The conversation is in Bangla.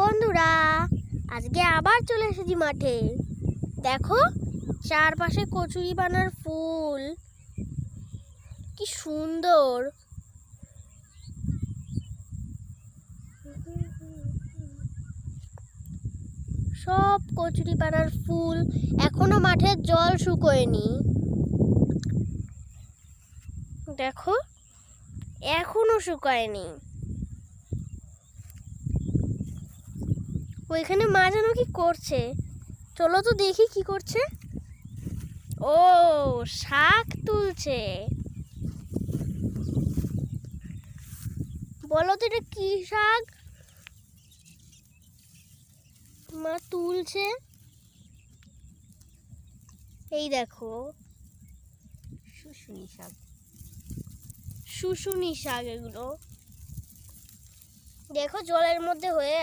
বন্ধুরা, আজকে আবার চলে এসেছি মাঠে। দেখো চারপাশে কচুরিপানার ফুল, কি সুন্দর। সব কচুরিপানার ফুল, এখনো মাঠের জল শুকোয়নি। দেখো এখনো শুকায়নি। ওইখানে মা যেন কি করছে, চলো তো দেখি কি করছে। ও, শাক তুলছে। বলো তো এটা কি শাক? মা তুলছে, এই দেখো শুশুনি শাক। শুশুনি শাক। এগুলো দেখো জলের মধ্যে হয়ে